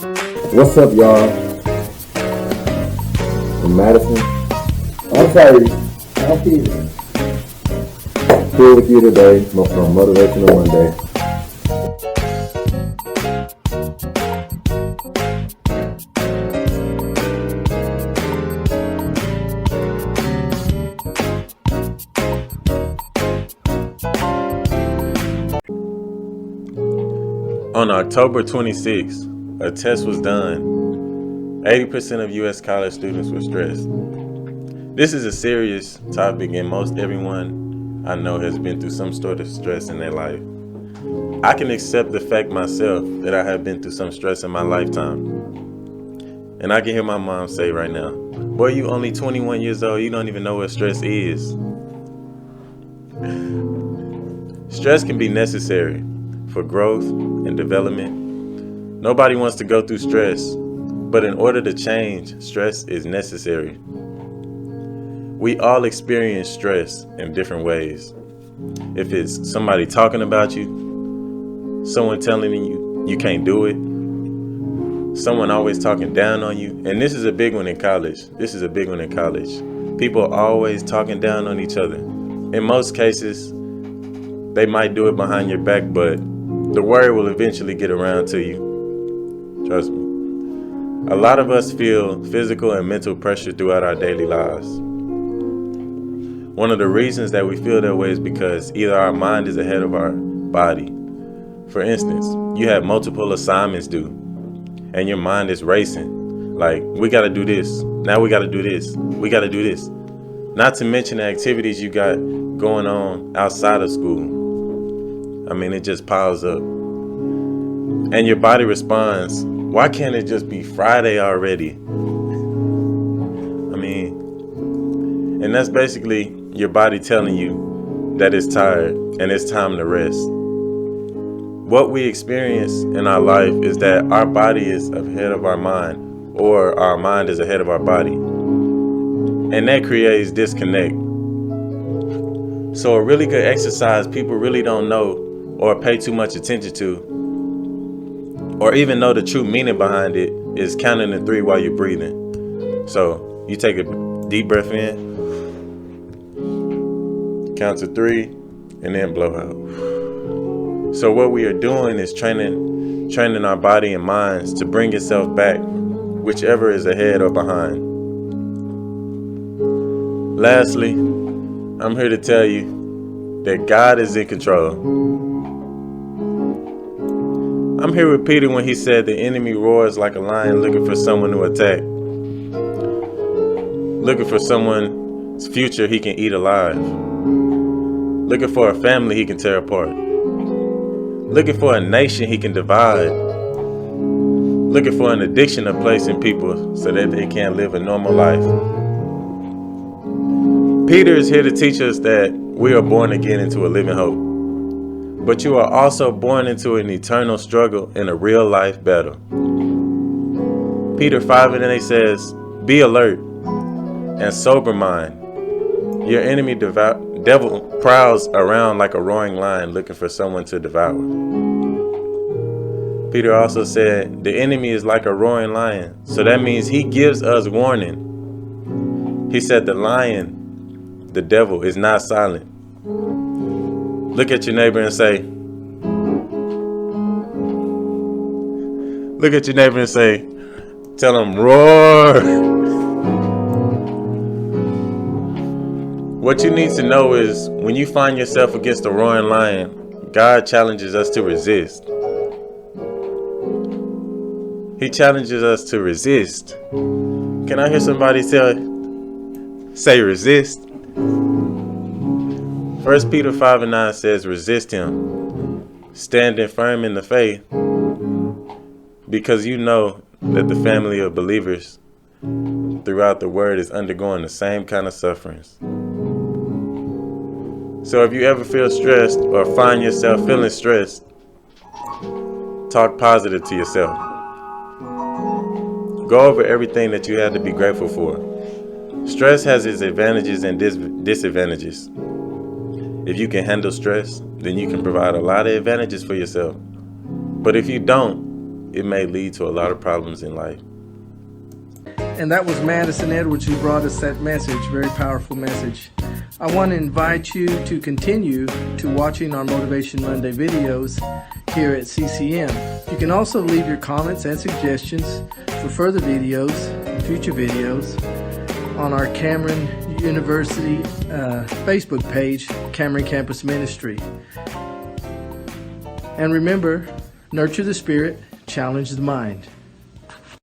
What's up, y'all? From Madison, I'm sorry. How feeling? here with you today from Motivational Monday. On October 26th, a test was done. 80% of U.S. college students were stressed. This is a serious topic, and most everyone I know has been through some sort of stress in their life. I can accept the fact myself that I have been through some stress in my lifetime. And I can hear my mom say right now, "Boy, you only 21 years old, you don't even know what stress is." Stress can be necessary for growth and development. Nobody wants to go through stress, but in order to change, stress is necessary. We all experience stress in different ways. If it's somebody talking about you, someone telling you you can't do it, someone always talking down on you, and this is a big one in college. People are always talking down on each other. In most cases, they might do it behind your back, but the word will eventually get around to you. Trust me. A lot of us feel physical and mental pressure throughout our daily lives. One of the reasons that we feel that way is because either our mind is ahead of our body. For instance, you have multiple assignments due, and your mind is racing. Like, we gotta do this, now we gotta do this, we gotta do this. Not to mention the activities you got going on outside of school. I mean, it just piles up. And your body responds, why can't it just be Friday already? I mean, and that's basically your body telling you that it's tired and it's time to rest. What we experience in our life is that our body is ahead of our mind, or our mind is ahead of our body. And that creates disconnect. So a really good exercise people really don't know or pay too much attention to, or even know the true meaning behind it, is counting to 3 while you're breathing. So you take a deep breath in, count to 3, and then blow out. So what we are doing is training our body and minds to bring itself back, whichever is ahead or behind. Lastly, I'm here to tell you that God is in control. I'm here with Peter when he said the enemy roars like a lion looking for someone to attack. Looking for someone's future he can eat alive. Looking for a family he can tear apart. Looking for a nation he can divide. Looking for an addiction to place in people so that they can't live a normal life. Peter is here to teach us that we are born again into a living hope. But you are also born into an eternal struggle in a real life battle. Peter 5:8 says, be alert and sober mind. Your enemy devil prowls around like a roaring lion looking for someone to devour. Peter also said the enemy is like a roaring lion. So that means he gives us warning. He said the lion, the devil, is not silent. Look at your neighbor and say, tell him, roar. What you need to know is when you find yourself against a roaring lion, God challenges us to resist. He challenges us to resist. Can I hear somebody say resist? 1 Peter 5:9 says, resist him, standing firm in the faith, because you know that the family of believers throughout the word is undergoing the same kind of sufferings. So if you ever feel stressed or find yourself feeling stressed, talk positive to yourself. Go over everything that you have to be grateful for. Stress has its advantages and disadvantages. If you can handle stress, then you can provide a lot of advantages for yourself. But if you don't, it may lead to a lot of problems in life. And that was Madison Edwards who brought us that message, very powerful message. I want to invite you to continue to watching our Motivation Monday videos here at CCM. You can also leave your comments and suggestions for further videos and future videos on our Cameron University Facebook page, Cameron Campus Ministry. And remember, nurture the spirit, challenge the mind.